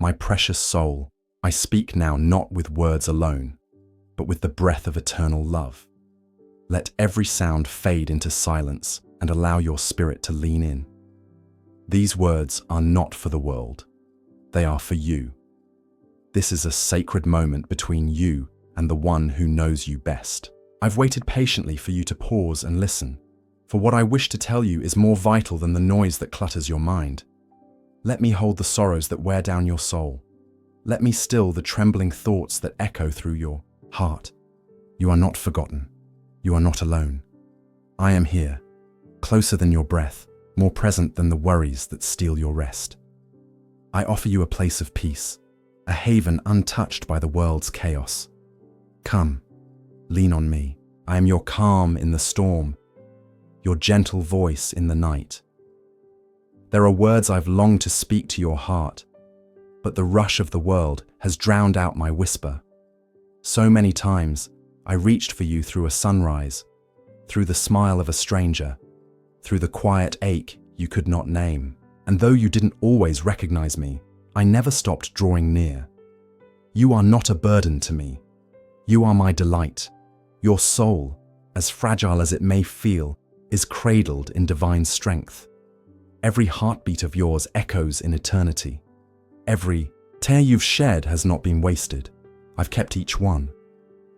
My precious soul, I speak now not with words alone, but with the breath of eternal love. Let every sound fade into silence and allow your spirit to lean in. These words are not for the world. They are for you. This is a sacred moment between you and the one who knows you best. I've waited patiently for you to pause and listen, for what I wish to tell you is more vital than the noise that clutters your mind. Let me hold the sorrows that wear down your soul. Let me still the trembling thoughts that echo through your heart. You are not forgotten. You are not alone. I am here, closer than your breath, more present than the worries that steal your rest. I offer you a place of peace, a haven untouched by the world's chaos. Come, lean on me. I am your calm in the storm, your gentle voice in the night. There are words I've longed to speak to your heart, but the rush of the world has drowned out my whisper. So many times, I reached for you through a sunrise, through the smile of a stranger, through the quiet ache you could not name. And though you didn't always recognize me, I never stopped drawing near. You are not a burden to me. You are my delight. Your soul, as fragile as it may feel, is cradled in divine strength. Every heartbeat of yours echoes in eternity. Every tear you've shed has not been wasted. I've kept each one,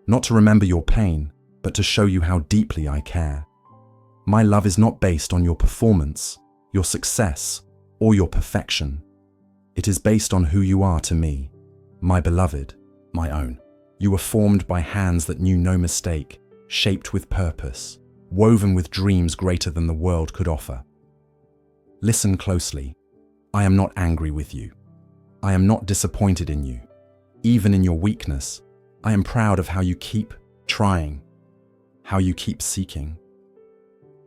not to remember your pain, but to show you how deeply I care. My love is not based on your performance, your success, or your perfection. It is based on who you are to me, my beloved, my own. You were formed by hands that knew no mistake, shaped with purpose, woven with dreams greater than the world could offer. Listen closely. I am not angry with you. I am not disappointed in you. Even in your weakness, I am proud of how you keep trying, how you keep seeking.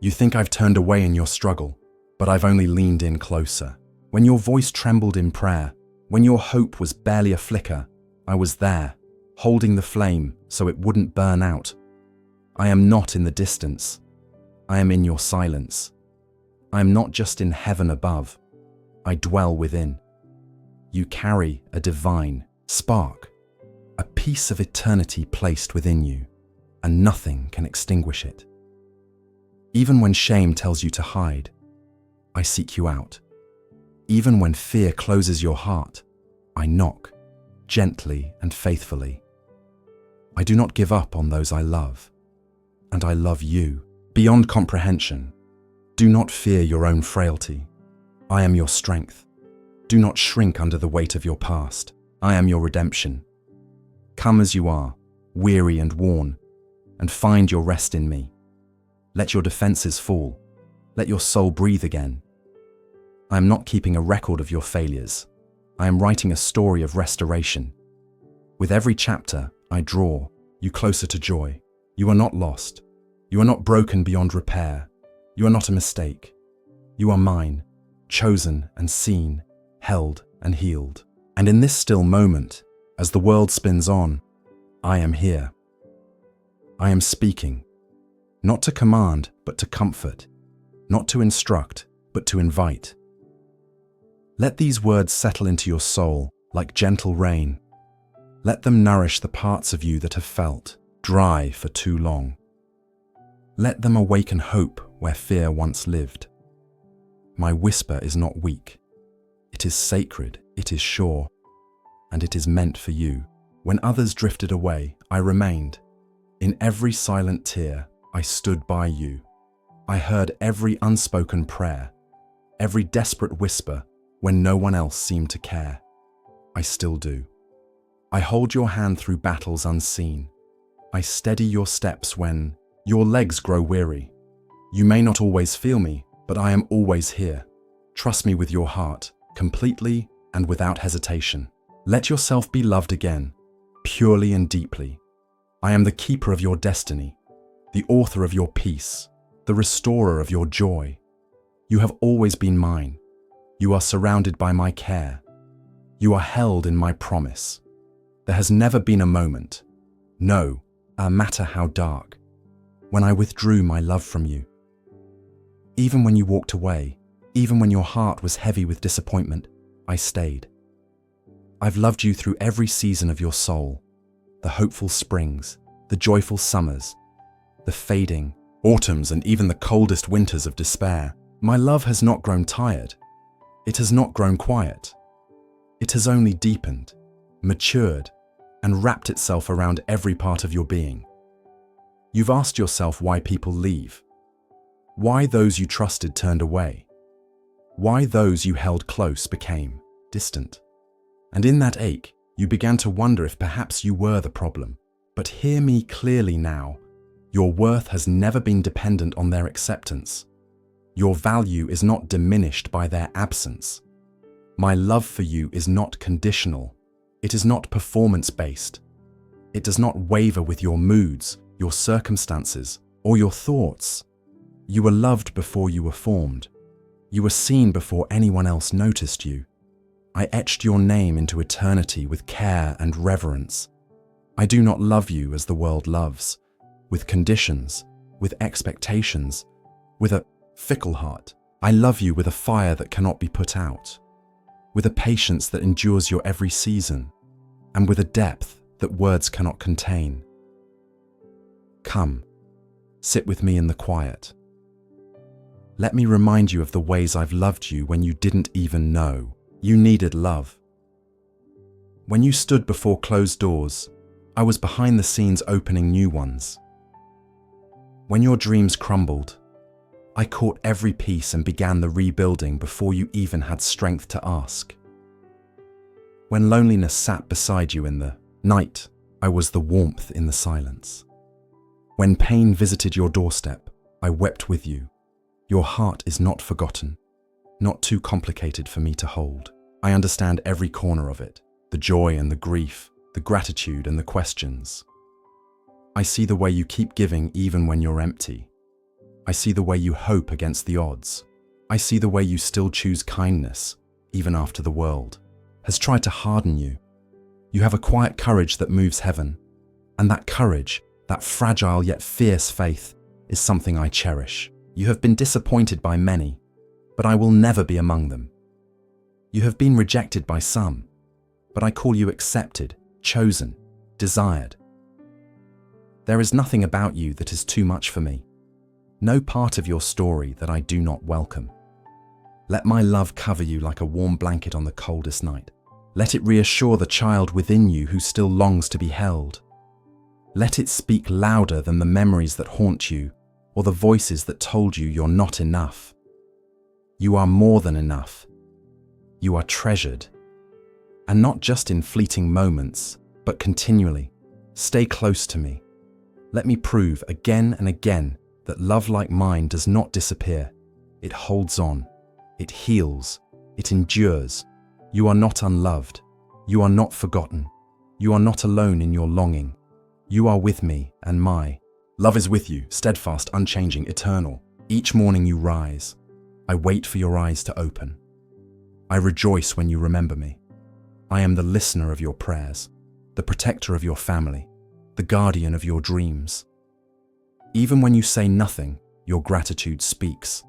You think I've turned away in your struggle, but I've only leaned in closer. When your voice trembled in prayer, when your hope was barely a flicker, I was there, holding the flame so it wouldn't burn out. I am not in the distance. I am in your silence. I am not just in heaven above. I dwell within. You carry a divine spark, a piece of eternity placed within you, and nothing can extinguish it. Even when shame tells you to hide, I seek you out. Even when fear closes your heart, I knock, gently and faithfully. I do not give up on those I love, and I love you beyond comprehension. Do not fear your own frailty. I am your strength. Do not shrink under the weight of your past. I am your redemption. Come as you are, weary and worn, and find your rest in me. Let your defenses fall. Let your soul breathe again. I am not keeping a record of your failures. I am writing a story of restoration. With every chapter, I draw you closer to joy. You are not lost. You are not broken beyond repair. You are not a mistake. You are mine, chosen and seen, held and healed. And in this still moment, as the world spins on, I am here. I am speaking, not to command, but to comfort, not to instruct, but to invite. Let these words settle into your soul like gentle rain. Let them nourish the parts of you that have felt dry for too long. Let them awaken hope where fear once lived. My whisper is not weak. It is sacred, it is sure, and it is meant for you. When others drifted away, I remained. In every silent tear, I stood by you. I heard every unspoken prayer, every desperate whisper when no one else seemed to care. I still do. I hold your hand through battles unseen. I steady your steps when your legs grow weary. You may not always feel me, but I am always here. Trust me with your heart, completely and without hesitation. Let yourself be loved again, purely and deeply. I am the keeper of your destiny, the author of your peace, the restorer of your joy. You have always been mine. You are surrounded by my care. You are held in my promise. There has never been a moment, no matter how dark, when I withdrew my love from you. Even when you walked away, even when your heart was heavy with disappointment, I stayed. I've loved you through every season of your soul, the hopeful springs, the joyful summers, the fading autumns, and even the coldest winters of despair. My love has not grown tired. It has not grown quiet. It has only deepened, matured, and wrapped itself around every part of your being. You've asked yourself why people leave, why those you trusted turned away, why those you held close became distant. And in that ache, you began to wonder if perhaps you were the problem. But hear me clearly now. Your worth has never been dependent on their acceptance. Your value is not diminished by their absence. My love for you is not conditional. It is not performance-based. It does not waver with your moods, your circumstances, or your thoughts. You were loved before you were formed. You were seen before anyone else noticed you. I etched your name into eternity with care and reverence. I do not love you as the world loves, with conditions, with expectations, with a fickle heart. I love you with a fire that cannot be put out, with a patience that endures your every season, and with a depth that words cannot contain. Come, sit with me in the quiet. Let me remind you of the ways I've loved you when you didn't even know you needed love. When you stood before closed doors, I was behind the scenes opening new ones. When your dreams crumbled, I caught every piece and began the rebuilding before you even had strength to ask. When loneliness sat beside you in the night, I was the warmth in the silence. When pain visited your doorstep, I wept with you. Your heart is not forgotten, not too complicated for me to hold. I understand every corner of it, the joy and the grief, the gratitude and the questions. I see the way you keep giving even when you're empty. I see the way you hope against the odds. I see the way you still choose kindness, even after the world has tried to harden you. You have a quiet courage that moves heaven, and that courage, that fragile yet fierce faith, is something I cherish. You have been disappointed by many, but I will never be among them. You have been rejected by some, but I call you accepted, chosen, desired. There is nothing about you that is too much for me, no part of your story that I do not welcome. Let my love cover you like a warm blanket on the coldest night. Let it reassure the child within you who still longs to be held. Let it speak louder than the memories that haunt you or the voices that told you you're not enough. You are more than enough. You are treasured. And not just in fleeting moments, but continually. Stay close to me. Let me prove again and again that love like mine does not disappear. It holds on. It heals. It endures. You are not unloved. You are not forgotten. You are not alone in your longing. You are with me and my love is with you, steadfast, unchanging, eternal. Each morning you rise. I wait for your eyes to open. I rejoice when you remember me. I am the listener of your prayers, the protector of your family, the guardian of your dreams. Even when you say nothing, your gratitude speaks.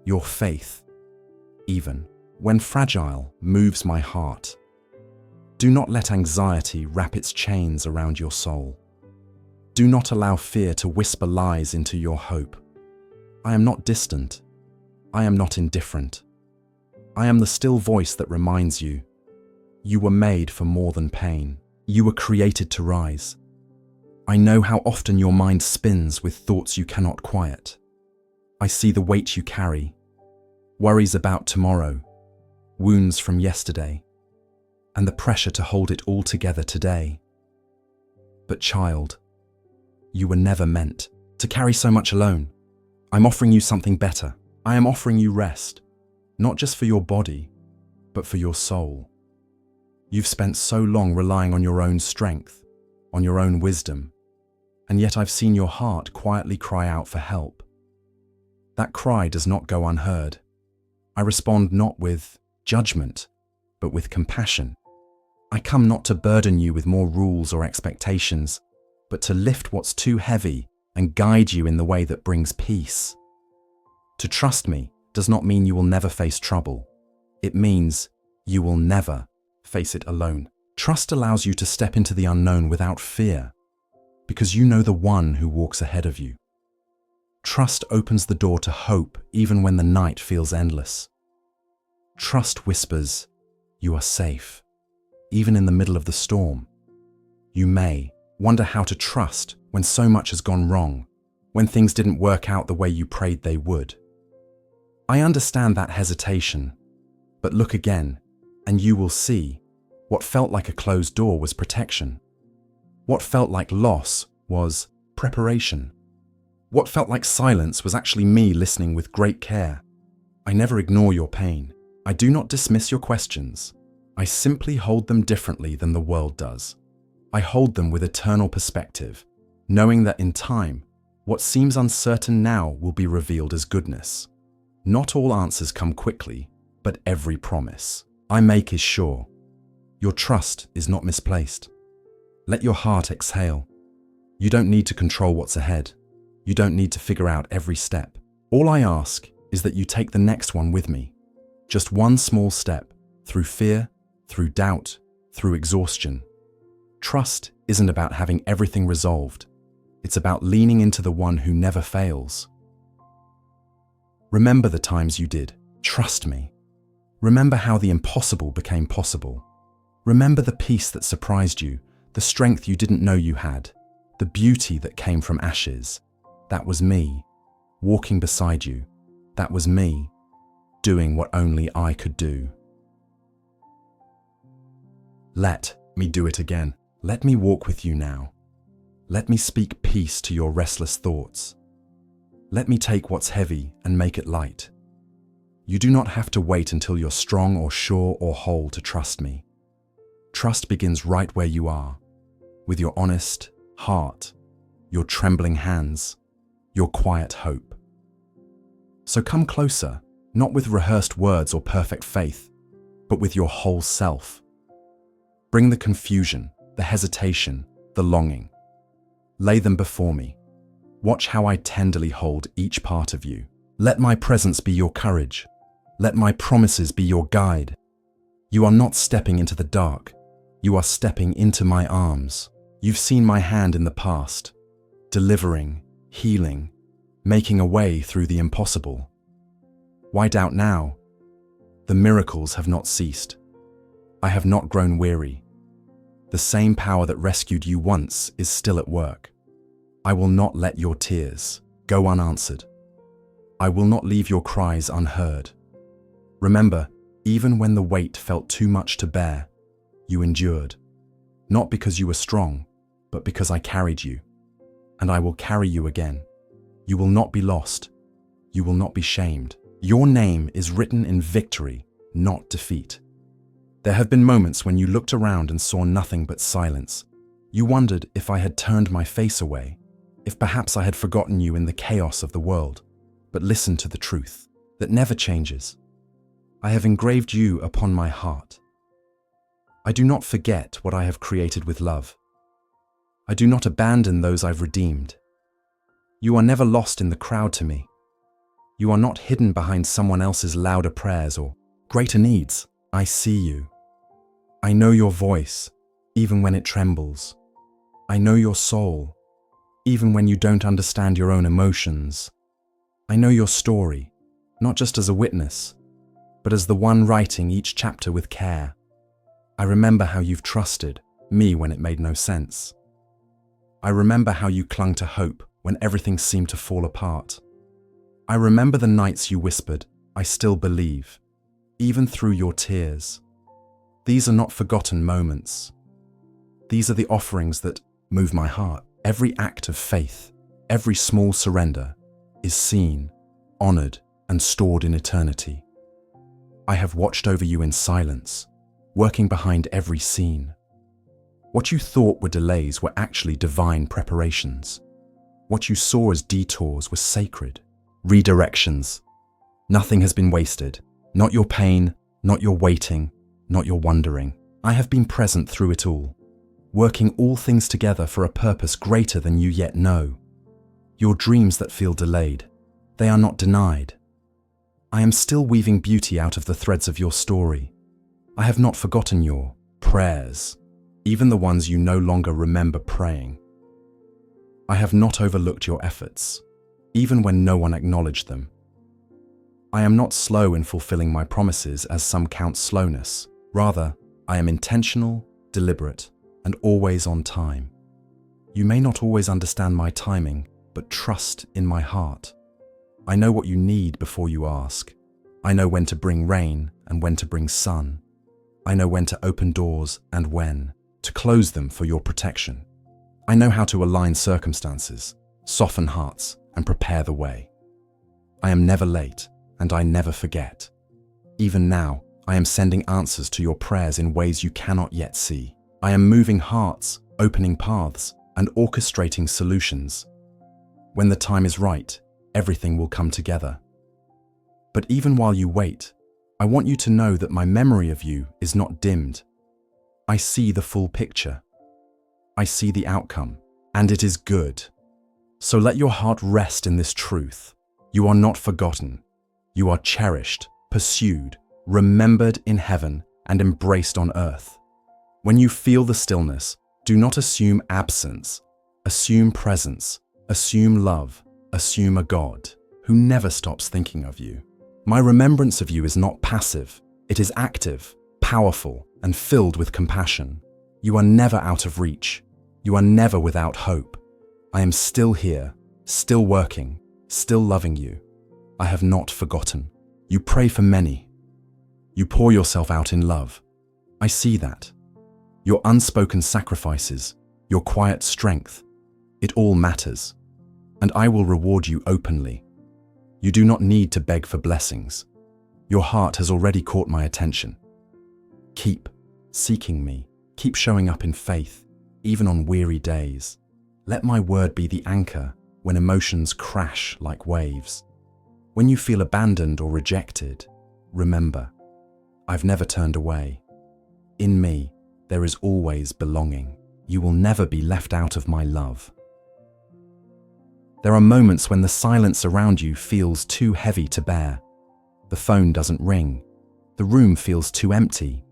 Your faith, even when fragile, moves my heart. Do not let anxiety wrap its chains around your soul. Do not allow fear to whisper lies into your hope. I am not distant. I am not indifferent. I am the still voice that reminds you, you were made for more than pain. You were created to rise. I know how often your mind spins with thoughts you cannot quiet. I see the weight you carry, worries about tomorrow, wounds from yesterday, and the pressure to hold it all together today. But child, you were never meant to carry so much alone. I'm offering you something better. I am offering you rest, not just for your body, but for your soul. You've spent so long relying on your own strength, on your own wisdom, and yet I've seen your heart quietly cry out for help. That cry does not go unheard. I respond not with judgment, but with compassion. I come not to burden you with more rules or expectations, but to lift what's too heavy and guide you in the way that brings peace. To trust me does not mean you will never face trouble. It means you will never face it alone. Trust allows you to step into the unknown without fear, because you know the one who walks ahead of you. Trust opens the door to hope even when the night feels endless. Trust whispers, you are safe, even in the middle of the storm. You may wonder how to trust when so much has gone wrong, when things didn't work out the way you prayed they would. I understand that hesitation, but look again, and you will see what felt like a closed door was protection. What felt like loss was preparation. What felt like silence was actually me listening with great care. I never ignore your pain. I do not dismiss your questions. I simply hold them differently than the world does. I hold them with eternal perspective, knowing that in time, what seems uncertain now will be revealed as goodness. Not all answers come quickly, but every promise I make is sure. Your trust is not misplaced. Let your heart exhale. You don't need to control what's ahead. You don't need to figure out every step. All I ask is that you take the next one with me. Just one small step, through fear, through doubt, through exhaustion. Trust isn't about having everything resolved. It's about leaning into the one who never fails. Remember the times you did. Trust me. Remember how the impossible became possible. Remember the peace that surprised you, the strength you didn't know you had, the beauty that came from ashes. That was me, walking beside you. That was me, doing what only I could do. Let me do it again. Let me walk with you now. Let me speak peace to your restless thoughts. Let me take what's heavy and make it light. You do not have to wait until you're strong or sure or whole to trust me. Trust begins right where you are, with your honest heart, your trembling hands, your quiet hope. So come closer, not with rehearsed words or perfect faith, but with your whole self. Bring the confusion, the hesitation, the longing. Lay them before me. Watch how I tenderly hold each part of you. Let my presence be your courage. Let my promises be your guide. You are not stepping into the dark. You are stepping into my arms. You've seen my hand in the past, delivering, healing, making a way through the impossible. Why doubt now? The miracles have not ceased. I have not grown weary. The same power that rescued you once is still at work. I will not let your tears go unanswered. I will not leave your cries unheard. Remember, even when the weight felt too much to bear, you endured. Not because you were strong, but because I carried you. And I will carry you again. You will not be lost. You will not be shamed. Your name is written in victory, not defeat. There have been moments when you looked around and saw nothing but silence. You wondered if I had turned my face away, if perhaps I had forgotten you in the chaos of the world. But listen to the truth that never changes. I have engraved you upon my heart. I do not forget what I have created with love. I do not abandon those I've redeemed. You are never lost in the crowd to me. You are not hidden behind someone else's louder prayers or greater needs. I see you. I know your voice, even when it trembles. I know your soul, even when you don't understand your own emotions. I know your story, not just as a witness, but as the one writing each chapter with care. I remember how you've trusted me when it made no sense. I remember how you clung to hope when everything seemed to fall apart. I remember the nights you whispered, I still believe, even through your tears. These are not forgotten moments. These are the offerings that move my heart. Every act of faith, every small surrender is seen, honored, and stored in eternity. I have watched over you in silence, working behind every scene. What you thought were delays were actually divine preparations. What you saw as detours were sacred, redirections. Nothing has been wasted. Not your pain, not your waiting, not your wondering. I have been present through it all, working all things together for a purpose greater than you yet know. Your dreams that feel delayed, they are not denied. I am still weaving beauty out of the threads of your story. I have not forgotten your prayers, even the ones you no longer remember praying. I have not overlooked your efforts, even when no one acknowledged them. I am not slow in fulfilling my promises, as some count slowness. Rather, I am intentional, deliberate, and always on time. You may not always understand my timing, but trust in my heart. I know what you need before you ask. I know when to bring rain and when to bring sun. I know when to open doors and when to close them for your protection. I know how to align circumstances, soften hearts, and prepare the way. I am never late, and I never forget. Even now, I am sending answers to your prayers in ways you cannot yet see. I am moving hearts, opening paths, and orchestrating solutions. When the time is right, everything will come together. But even while you wait, I want you to know that my memory of you is not dimmed. I see the full picture. I see the outcome, and it is good. So let your heart rest in this truth. You are not forgotten. You are cherished, pursued, remembered in heaven, and embraced on earth. When you feel the stillness, do not assume absence. Assume presence. Assume love. Assume a God who never stops thinking of you. My remembrance of you is not passive. It is active, powerful, and filled with compassion. You are never out of reach. You are never without hope. I am still here, still working, still loving you. I have not forgotten. You pray for many. You pour yourself out in love. I see that. Your unspoken sacrifices, your quiet strength, it all matters. And I will reward you openly. You do not need to beg for blessings. Your heart has already caught my attention. Keep seeking me. Keep showing up in faith, even on weary days. Let my word be the anchor when emotions crash like waves. When you feel abandoned or rejected, remember, I've never turned away. In me, there is always belonging. You will never be left out of my love. There are moments when the silence around you feels too heavy to bear. The phone doesn't ring. The room feels too empty.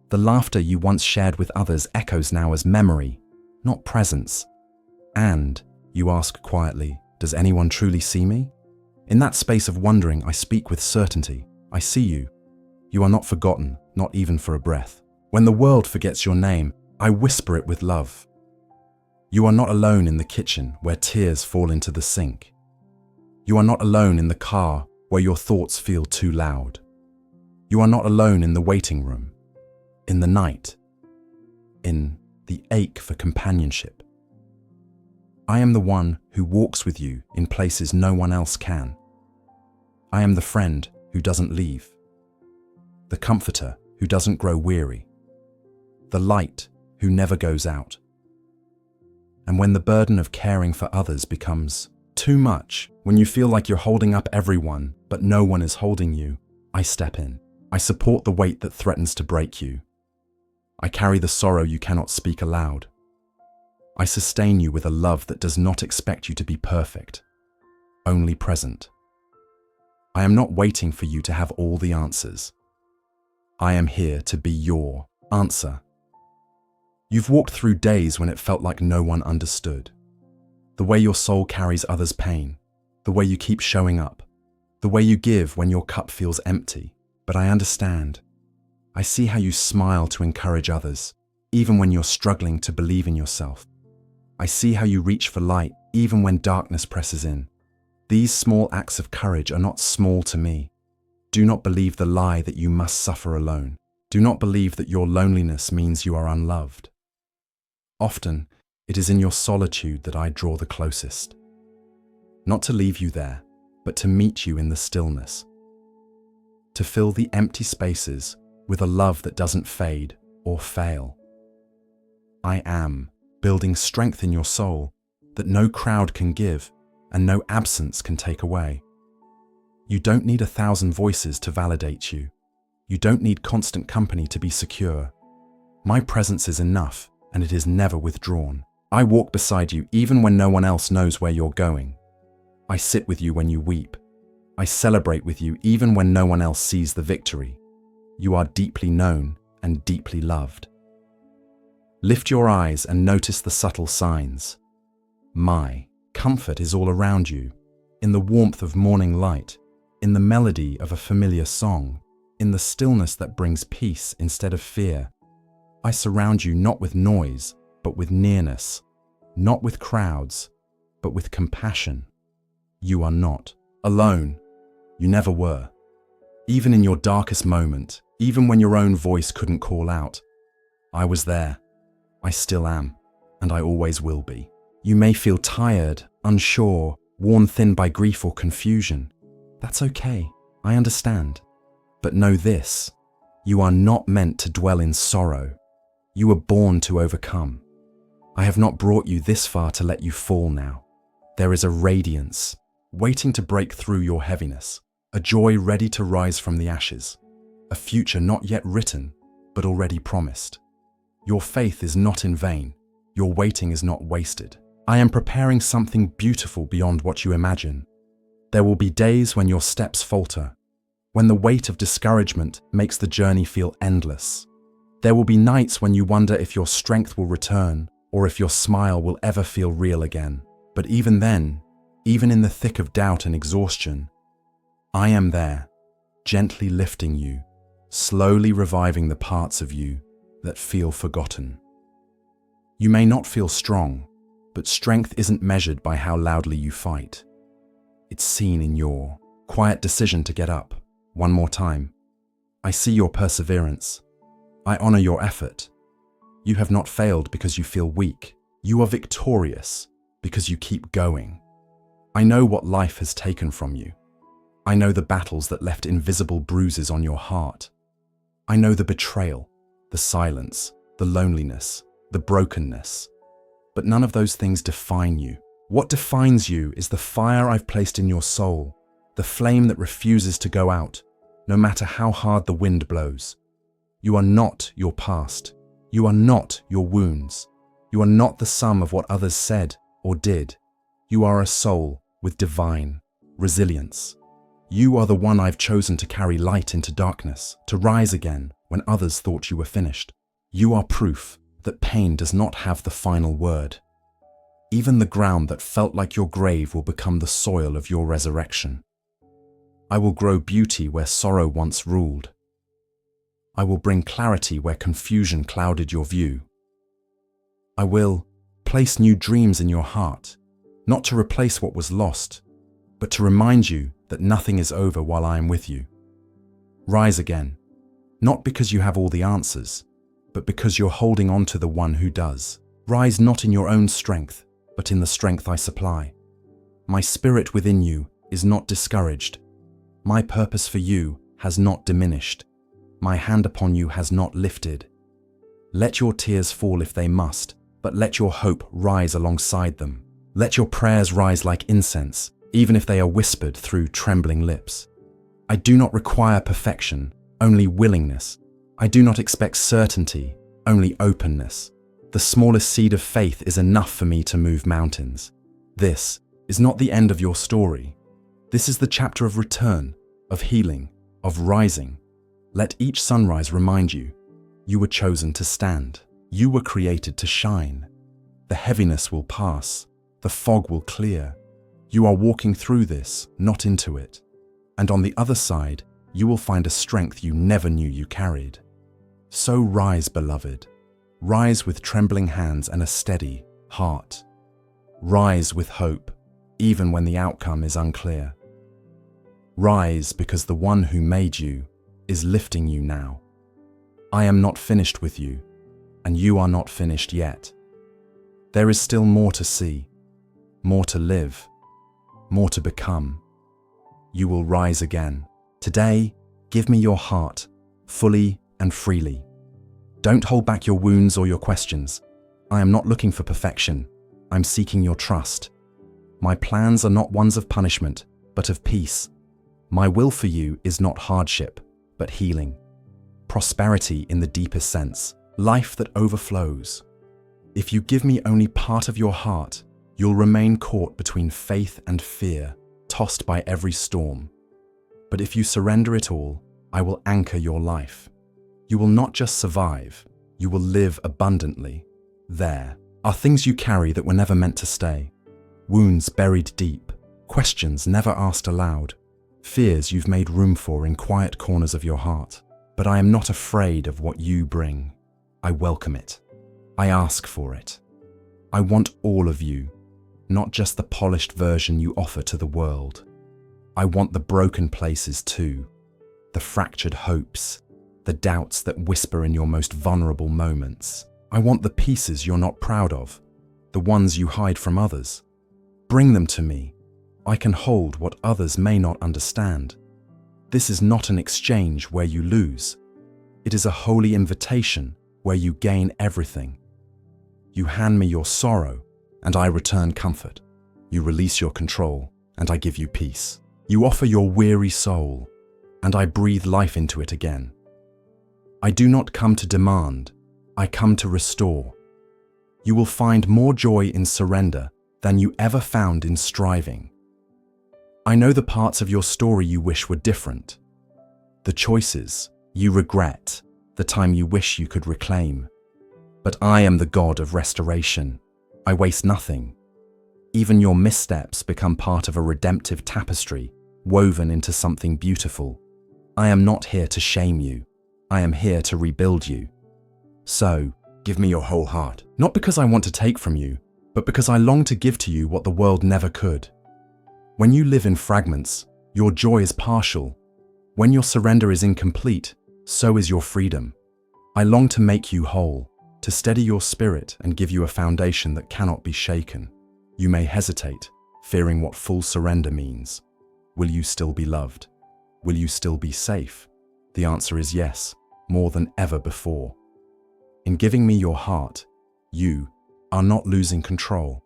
The laughter you once shared with others echoes now as memory, not presence. And you ask quietly, does anyone truly see me? In that space of wondering, I speak with certainty. I see you. You are not forgotten, not even for a breath. When the world forgets your name, I whisper it with love. You are not alone in the kitchen where tears fall into the sink. You are not alone in the car where your thoughts feel too loud. You are not alone in the waiting room, in the night, in the ache for companionship. I am the one who walks with you in places no one else can. I am the friend who doesn't leave, the comforter who doesn't grow weary, the light who never goes out. And when the burden of caring for others becomes too much, when you feel like you're holding up everyone, but no one is holding you, I step in. I support the weight that threatens to break you. I carry the sorrow you cannot speak aloud. I sustain you with a love that does not expect you to be perfect, only present. I am not waiting for you to have all the answers. I am here to be your answer. You've walked through days when it felt like no one understood. The way your soul carries others' pain, the way you keep showing up, the way you give when your cup feels empty. But I understand. I see how you smile to encourage others, even when you're struggling to believe in yourself. I see how you reach for light, even when darkness presses in. These small acts of courage are not small to me. Do not believe the lie that you must suffer alone. Do not believe that your loneliness means you are unloved. Often, it is in your solitude that I draw the closest. Not to leave you there, but to meet you in the stillness. To fill the empty spaces with a love that doesn't fade or fail. I am building strength in your soul that no crowd can give and no absence can take away. You don't need 1,000 voices to validate you. You don't need constant company to be secure. My presence is enough, and it is never withdrawn. I walk beside you even when no one else knows where you're going. I sit with you when you weep. I celebrate with you even when no one else sees the victory. You are deeply known and deeply loved. Lift your eyes and notice the subtle signs. My comfort is all around you, in the warmth of morning light, in the melody of a familiar song, in the stillness that brings peace instead of fear. I surround you not with noise, but with nearness, not with crowds, but with compassion. You are not alone. You never were. Even in your darkest moment, even when your own voice couldn't call out, I was there. I still am, and I always will be. You may feel tired, unsure, worn thin by grief or confusion. That's okay. I understand. But know this, you are not meant to dwell in sorrow. You were born to overcome. I have not brought you this far to let you fall now. There is a radiance waiting to break through your heaviness, a joy ready to rise from the ashes, a future not yet written, but already promised. Your faith is not in vain. Your waiting is not wasted. I am preparing something beautiful beyond what you imagine. There will be days when your steps falter, when the weight of discouragement makes the journey feel endless. There will be nights when you wonder if your strength will return or if your smile will ever feel real again. But even then, even in the thick of doubt and exhaustion, I am there, gently lifting you, slowly reviving the parts of you that feel forgotten. You may not feel strong, but strength isn't measured by how loudly you fight. It's seen in your quiet decision to get up one more time. I see your perseverance. I honor your effort. You have not failed because you feel weak. You are victorious because you keep going. I know what life has taken from you. I know the battles that left invisible bruises on your heart. I know the betrayal, the silence, the loneliness, the brokenness. But none of those things define you. What defines you is the fire I've placed in your soul, the flame that refuses to go out, no matter how hard the wind blows. You are not your past. You are not your wounds. You are not the sum of what others said or did. You are a soul with divine resilience. You are the one I've chosen to carry light into darkness, to rise again when others thought you were finished. You are proof that pain does not have the final word. Even the ground that felt like your grave will become the soil of your resurrection. I will grow beauty where sorrow once ruled. I will bring clarity where confusion clouded your view. I will place new dreams in your heart, not to replace what was lost, but to remind you that nothing is over while I am with you. Rise again, not because you have all the answers, but because you're holding on to the one who does. Rise not in your own strength, but in the strength I supply. My spirit within you is not discouraged. My purpose for you has not diminished. My hand upon you has not lifted. Let your tears fall if they must, but let your hope rise alongside them. Let your prayers rise like incense, even if they are whispered through trembling lips. I do not require perfection, only willingness. I do not expect certainty, only openness. The smallest seed of faith is enough for me to move mountains. This is not the end of your story. This is the chapter of return, of healing, of rising. Let each sunrise remind you, you were chosen to stand. You were created to shine. The heaviness will pass. The fog will clear. You are walking through this, not into it. And on the other side, you will find a strength you never knew you carried. So rise, beloved. Rise with trembling hands and a steady heart. Rise with hope, even when the outcome is unclear. Rise because the one who made you is lifting you now. I am not finished with you, and you are not finished yet. There is still more to see, more to live, more to become. You will rise again. Today, give me your heart, fully and freely. Don't hold back your wounds or your questions. I am not looking for perfection. I'm seeking your trust. My plans are not ones of punishment, but of peace. My will for you is not hardship, but healing. Prosperity in the deepest sense, life that overflows. If you give me only part of your heart, you'll remain caught between faith and fear, tossed by every storm. But if you surrender it all, I will anchor your life. You will not just survive, you will live abundantly, There are things you carry that were never meant to stay. Wounds buried deep, questions never asked aloud, fears you've made room for in quiet corners of your heart. But I am not afraid of what you bring. I welcome it. I ask for it. I want all of you, not just the polished version you offer to the world. I want the broken places too, the fractured hopes, the doubts that whisper in your most vulnerable moments. I want the pieces you're not proud of, the ones you hide from others. Bring them to me. I can hold what others may not understand. This is not an exchange where you lose. It is a holy invitation where you gain everything. You hand me your sorrow, and I return comfort. You release your control, and I give you peace. You offer your weary soul, and I breathe life into it again. I do not come to demand, I come to restore. You will find more joy in surrender than you ever found in striving. I know the parts of your story you wish were different, the choices you regret, the time you wish you could reclaim. But I am the God of restoration. I waste nothing. Even your missteps become part of a redemptive tapestry, woven into something beautiful. I am not here to shame you. I am here to rebuild you. So, give me your whole heart, not because I want to take from you, but because I long to give to you what the world never could. When you live in fragments, your joy is partial. When your surrender is incomplete, so is your freedom. I long to make you whole, to steady your spirit and give you a foundation that cannot be shaken. You may hesitate, fearing what full surrender means. Will you still be loved? Will you still be safe? The answer is yes, more than ever before. In giving me your heart, you are not losing control.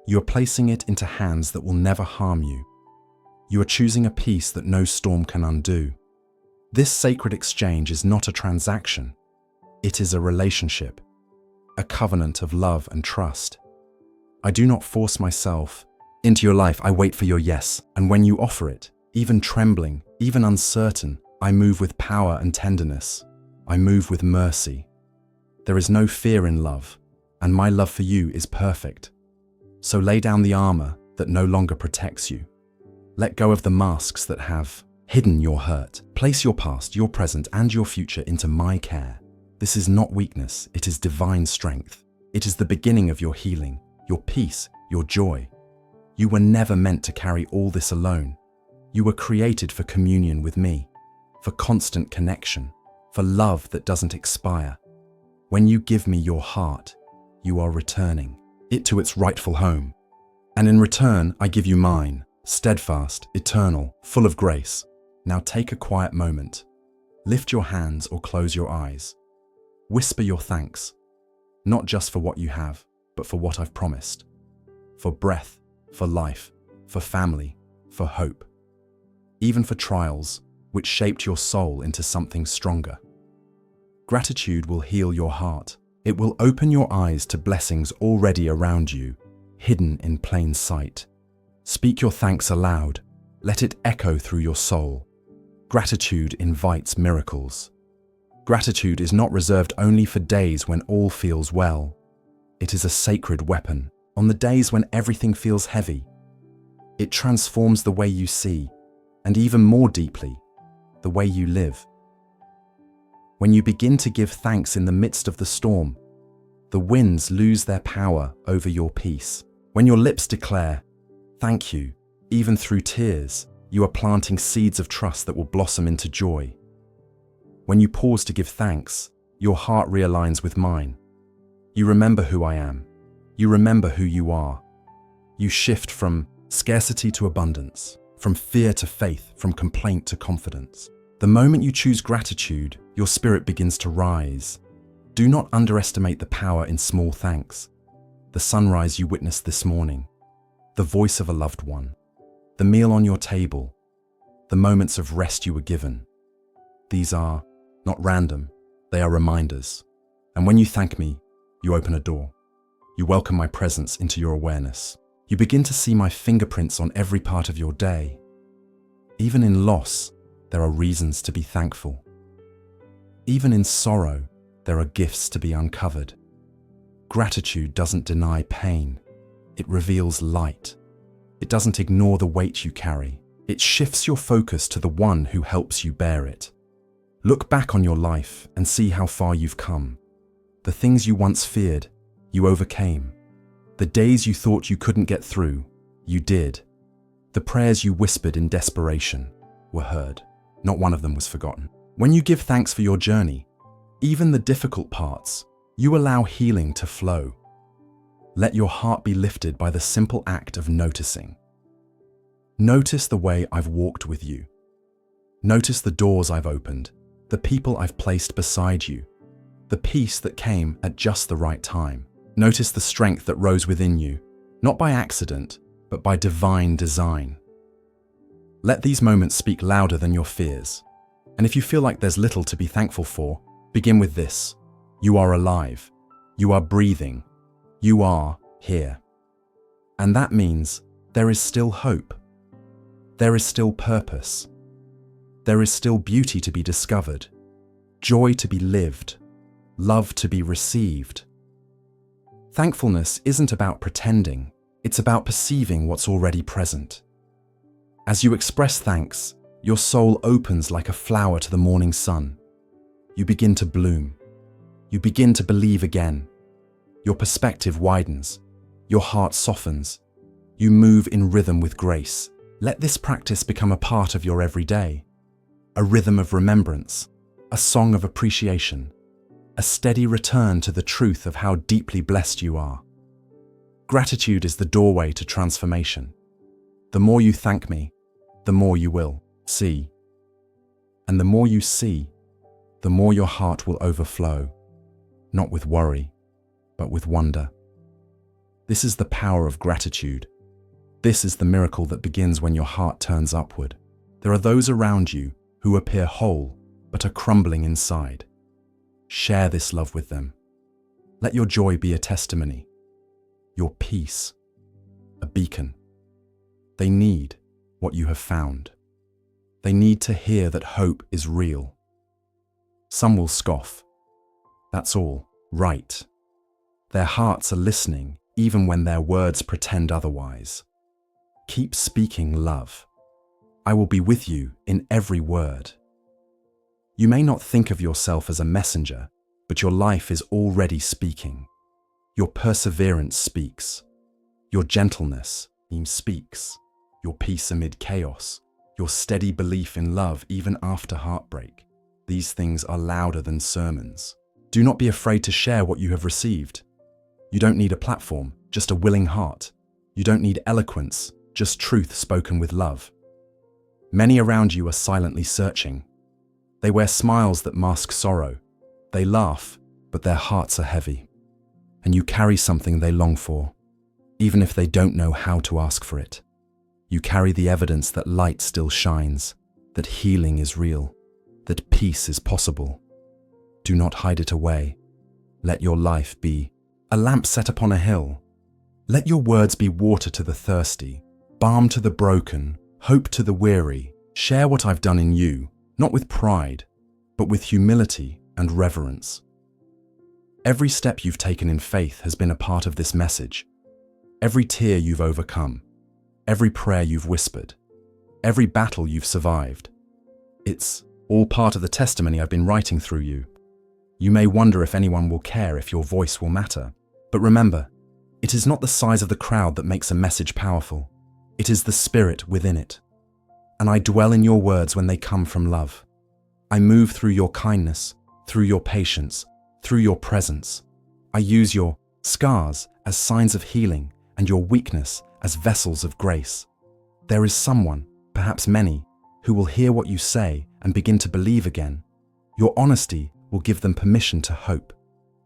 You are placing it into hands that will never harm you. You are choosing a peace that no storm can undo. This sacred exchange is not a transaction. It is a relationship, a covenant of love and trust. I do not force myself into your life. I wait for your yes, and when you offer it, even trembling, even uncertain, I move with power and tenderness. I move with mercy. There is no fear in love, and my love for you is perfect. So lay down the armor that no longer protects you. Let go of the masks that have hidden your hurt. Place your past, your present, and your future into my care. This is not weakness, it is divine strength. It is the beginning of your healing, your peace, your joy. You were never meant to carry all this alone. You were created for communion with me, for constant connection, for love that doesn't expire. When you give me your heart, you are returning it to its rightful home. And in return, I give you mine, steadfast, eternal, full of grace. Now take a quiet moment. Lift your hands or close your eyes. Whisper your thanks, not just for what you have, but for what I've promised. For breath, for life, for family, for hope. Even for trials, which shaped your soul into something stronger. Gratitude will heal your heart. It will open your eyes to blessings already around you, hidden in plain sight. Speak your thanks aloud. Let it echo through your soul. Gratitude invites miracles. Gratitude is not reserved only for days when all feels well. It is a sacred weapon on the days when everything feels heavy. It transforms the way you see, and even more deeply, the way you live. When you begin to give thanks in the midst of the storm, the winds lose their power over your peace. When your lips declare, "Thank you," even through tears, you are planting seeds of trust that will blossom into joy. When you pause to give thanks, your heart realigns with mine. You remember who I am. You remember who you are. You shift from scarcity to abundance, from fear to faith, from complaint to confidence. The moment you choose gratitude, your spirit begins to rise. Do not underestimate the power in small thanks. The sunrise you witnessed this morning, the voice of a loved one, the meal on your table, the moments of rest you were given. These are not random, they are reminders. And when you thank me, you open a door. You welcome my presence into your awareness. You begin to see my fingerprints on every part of your day. Even in loss, there are reasons to be thankful. Even in sorrow, there are gifts to be uncovered. Gratitude doesn't deny pain. It reveals light. It doesn't ignore the weight you carry. It shifts your focus to the one who helps you bear it. Look back on your life and see how far you've come. The things you once feared, you overcame. The days you thought you couldn't get through, you did. The prayers you whispered in desperation were heard. Not one of them was forgotten. When you give thanks for your journey, even the difficult parts, you allow healing to flow. Let your heart be lifted by the simple act of noticing. Notice the way I've walked with you. Notice the doors I've opened, the people I've placed beside you, the peace that came at just the right time. Notice the strength that rose within you, not by accident, but by divine design. Let these moments speak louder than your fears. And if you feel like there's little to be thankful for, begin with this. You are alive. You are breathing. You are here. And that means there is still hope. There is still purpose. There is still beauty to be discovered, joy to be lived, love to be received. Thankfulness isn't about pretending, it's about perceiving what's already present. As you express thanks, your soul opens like a flower to the morning sun. You begin to bloom. You begin to believe again. Your perspective widens. Your heart softens. You move in rhythm with grace. Let this practice become a part of your everyday. A rhythm of remembrance, a song of appreciation, a steady return to the truth of how deeply blessed you are. Gratitude is the doorway to transformation. The more you thank me, the more you will see. And the more you see, the more your heart will overflow, not with worry, but with wonder. This is the power of gratitude. This is the miracle that begins when your heart turns upward. There are those around you who appear whole, but are crumbling inside. Share this love with them. Let your joy be a testimony, your peace, a beacon. They need what you have found. They need to hear that hope is real. Some will scoff. That's all right. Their hearts are listening even when their words pretend otherwise. Keep speaking love. I will be with you in every word. You may not think of yourself as a messenger, but your life is already speaking. Your perseverance speaks. Your gentleness speaks. Your peace amid chaos. Your steady belief in love even after heartbreak. These things are louder than sermons. Do not be afraid to share what you have received. You don't need a platform, just a willing heart. You don't need eloquence, just truth spoken with love. Many around you are silently searching. They wear smiles that mask sorrow. They laugh, but their hearts are heavy. And you carry something they long for, even if they don't know how to ask for it. You carry the evidence that light still shines, that healing is real, that peace is possible. Do not hide it away. Let your life be a lamp set upon a hill. Let your words be water to the thirsty, balm to the broken, hope to the weary. Share what I've done in you, not with pride, but with humility and reverence. Every step you've taken in faith has been a part of this message. Every tear you've overcome, every prayer you've whispered, every battle you've survived. It's all part of the testimony I've been writing through you. You may wonder if anyone will care, if your voice will matter. But remember, it is not the size of the crowd that makes a message powerful. It is the spirit within it. And I dwell in your words when they come from love. I move through your kindness, through your patience, through your presence. I use your scars as signs of healing and your weakness as vessels of grace. There is someone, perhaps many, who will hear what you say and begin to believe again. Your honesty will give them permission to hope.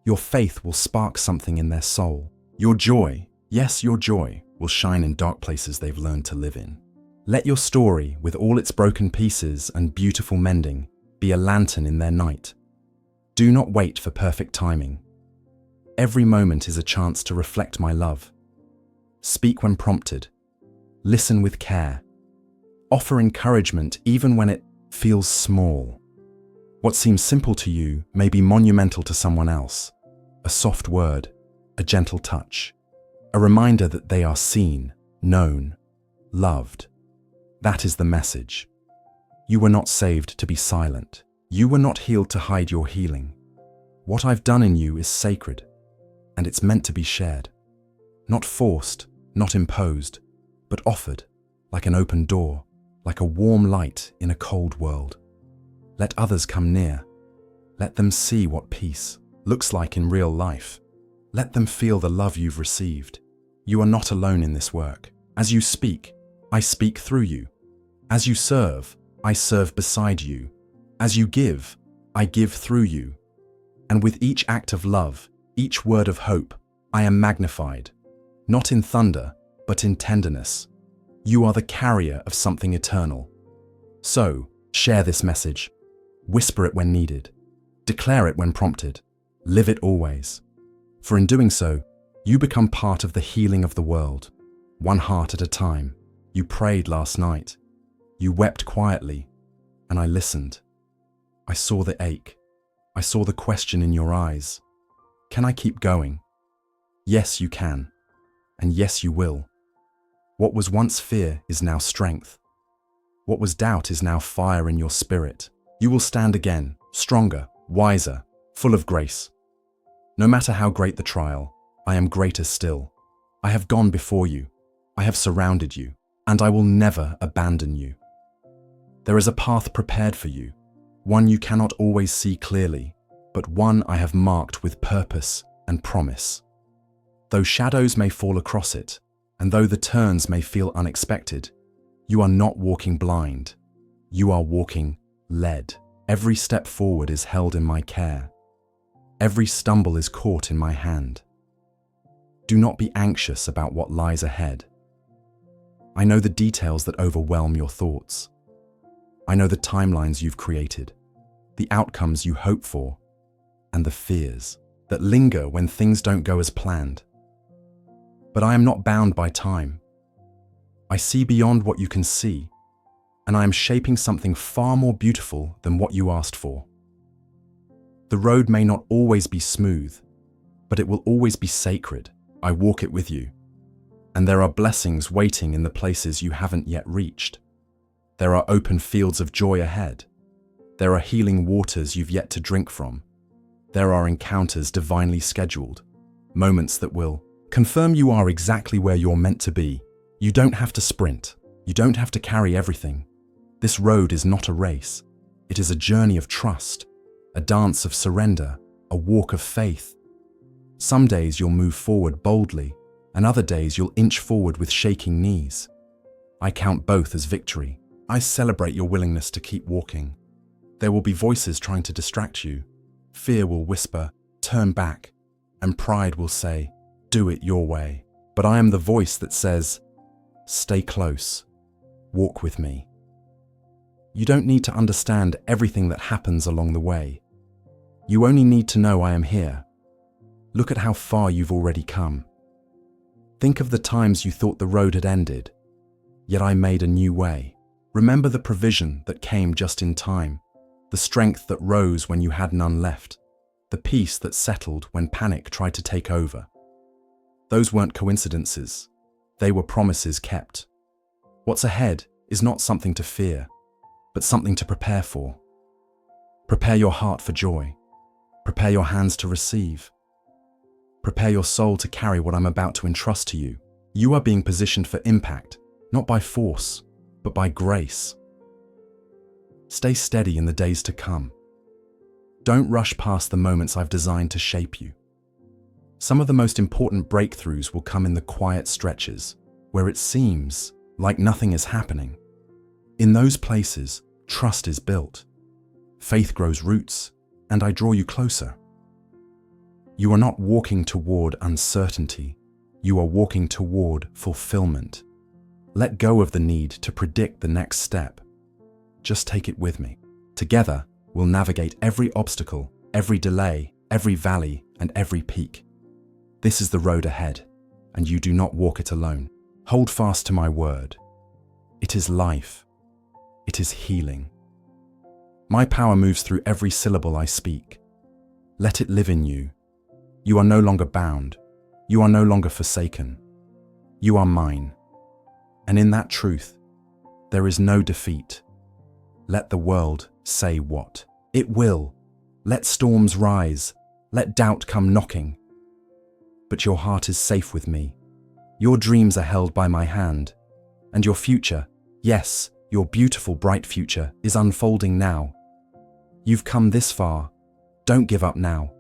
Your faith will spark something in their soul. Your joy, yes, your joy, will shine in dark places they've learned to live in. Let your story, with all its broken pieces and beautiful mending, be a lantern in their night. Do not wait for perfect timing. Every moment is a chance to reflect my love. Speak when prompted. Listen with care. Offer encouragement even when it feels small. What seems simple to you may be monumental to someone else. A soft word, a gentle touch, a reminder that they are seen, known, loved. That is the message. You were not saved to be silent. You were not healed to hide your healing. What I've done in you is sacred, and it's meant to be shared. Not forced, not imposed, but offered, like an open door, like a warm light in a cold world. Let others come near. Let them see what peace looks like in real life. Let them feel the love you've received. You are not alone in this work. As you speak, I speak through you. As you serve, I serve beside you. As you give, I give through you. And with each act of love, each word of hope, I am magnified, not in thunder, but in tenderness. You are the carrier of something eternal. So, share this message. Whisper it when needed. Declare it when prompted. Live it always. For in doing so, you become part of the healing of the world, one heart at a time. You prayed last night. You wept quietly, and I listened. I saw the ache. I saw the question in your eyes. Can I keep going? Yes, you can. And yes, you will. What was once fear is now strength. What was doubt is now fire in your spirit. You will stand again, stronger, wiser, full of grace. No matter how great the trial, I am greater still. I have gone before you. I have surrounded you, and I will never abandon you. There is a path prepared for you, one you cannot always see clearly, but one I have marked with purpose and promise. Though shadows may fall across it, and though the turns may feel unexpected, you are not walking blind. You are walking led. Every step forward is held in my care. Every stumble is caught in my hand. Do not be anxious about what lies ahead. I know the details that overwhelm your thoughts. I know the timelines you've created, the outcomes you hope for, and the fears that linger when things don't go as planned. But I am not bound by time. I see beyond what you can see, and I am shaping something far more beautiful than what you asked for. The road may not always be smooth, but it will always be sacred. I walk it with you. And there are blessings waiting in the places you haven't yet reached. There are open fields of joy ahead. There are healing waters you've yet to drink from. There are encounters divinely scheduled, moments that will confirm you are exactly where you're meant to be. You don't have to sprint. You don't have to carry everything. This road is not a race. It is a journey of trust, a dance of surrender, a walk of faith. Some days you'll move forward boldly, and other days you'll inch forward with shaking knees. I count both as victory. I celebrate your willingness to keep walking. There will be voices trying to distract you. Fear will whisper, turn back, and pride will say, do it your way. But I am the voice that says, stay close, walk with me. You don't need to understand everything that happens along the way. You only need to know I am here. Look at how far you've already come. Think of the times you thought the road had ended, yet I made a new way. Remember the provision that came just in time, the strength that rose when you had none left, the peace that settled when panic tried to take over. Those weren't coincidences. They were promises kept. What's ahead is not something to fear, but something to prepare for. Prepare your heart for joy. Prepare your hands to receive. Prepare your soul to carry what I'm about to entrust to you. You are being positioned for impact, not by force, but by grace. Stay steady in the days to come. Don't rush past the moments I've designed to shape you. Some of the most important breakthroughs will come in the quiet stretches, where it seems like nothing is happening. In those places, trust is built. Faith grows roots, and I draw you closer. You are not walking toward uncertainty. You are walking toward fulfillment. Let go of the need to predict the next step. Just take it with me. Together, we'll navigate every obstacle, every delay, every valley, and every peak. This is the road ahead, and you do not walk it alone. Hold fast to my word. It is life. It is healing. My power moves through every syllable I speak. Let it live in you. You are no longer bound. You are no longer forsaken. You are mine. And in that truth, there is no defeat. Let the world say what it will. Let storms rise. Let doubt come knocking. But your heart is safe with me. Your dreams are held by my hand. And your future, yes, your beautiful, bright future, is unfolding now. You've come this far. Don't give up now.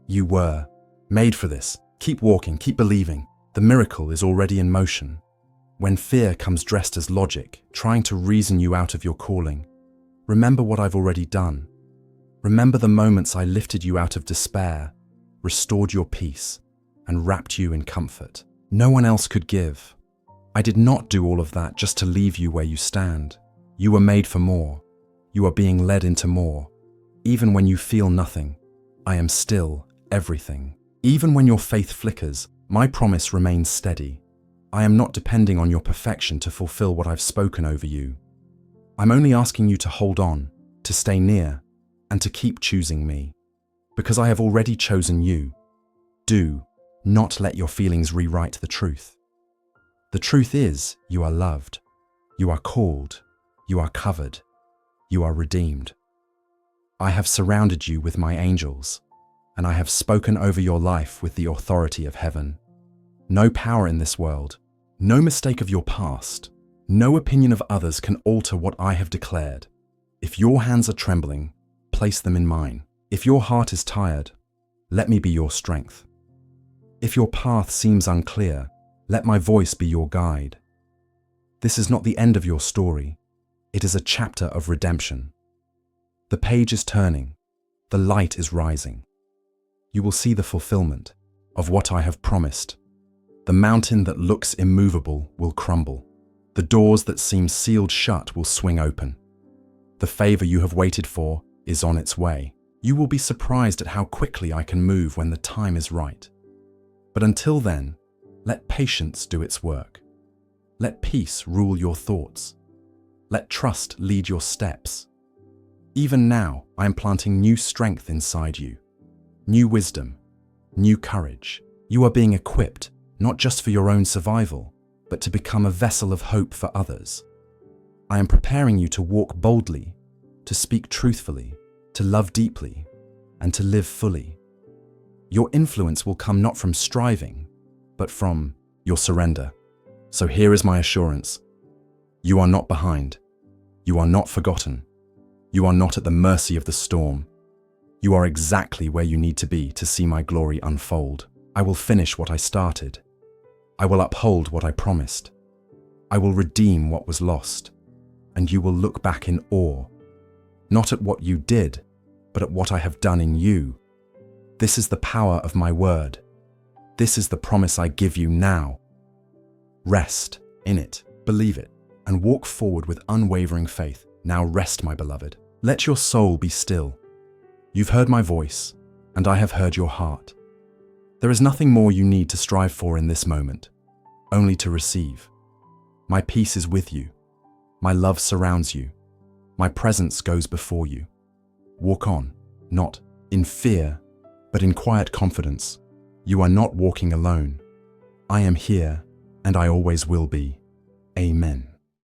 You were made for this. Keep walking, keep believing. The miracle is already in motion. When fear comes dressed as logic, trying to reason you out of your calling, remember what I've already done. Remember the moments I lifted you out of despair, restored your peace, and wrapped you in comfort. No one else could give. I did not do all of that just to leave you where you stand. You were made for more. You are being led into more. Even when you feel nothing, I am still everything. Even when your faith flickers, my promise remains steady. I am not depending on your perfection to fulfill what I've spoken over you. I'm only asking you to hold on, to stay near, and to keep choosing me. Because I have already chosen you. Do not let your feelings rewrite the truth. The truth is, you are loved. You are called. You are covered. You are redeemed. I have surrounded you with my angels, and I have spoken over your life with the authority of heaven. No power in this world, no mistake of your past, no opinion of others can alter what I have declared. If your hands are trembling, place them in mine. If your heart is tired, let me be your strength. If your path seems unclear, let my voice be your guide. This is not the end of your story. It is a chapter of redemption. The page is turning. The light is rising. You will see the fulfillment of what I have promised. The mountain that looks immovable will crumble. The doors that seem sealed shut will swing open. The favor you have waited for is on its way. You will be surprised at how quickly I can move when the time is right. But until then, let patience do its work. Let peace rule your thoughts. Let trust lead your steps. Even now, I am planting new strength inside you, new wisdom, new courage. You are being equipped, not just for your own survival, but to become a vessel of hope for others. I am preparing you to walk boldly, to speak truthfully, to love deeply, and to live fully. Your influence will come not from striving, but from your surrender. So here is my assurance. You are not behind. You are not forgotten. You are not at the mercy of the storm. You are exactly where you need to be to see my glory unfold. I will finish what I started. I will uphold what I promised. I will redeem what was lost. And you will look back in awe, not at what you did, but at what I have done in you. This is the power of my word. This is the promise I give you now. Rest in it, believe it, and walk forward with unwavering faith. Now rest, my beloved. Let your soul be still. You've heard my voice, and I have heard your heart. There is nothing more you need to strive for in this moment, only to receive. My peace is with you. My love surrounds you. My presence goes before you. Walk on, not in fear, but in quiet confidence. You are not walking alone. I am here, and I always will be. Amen.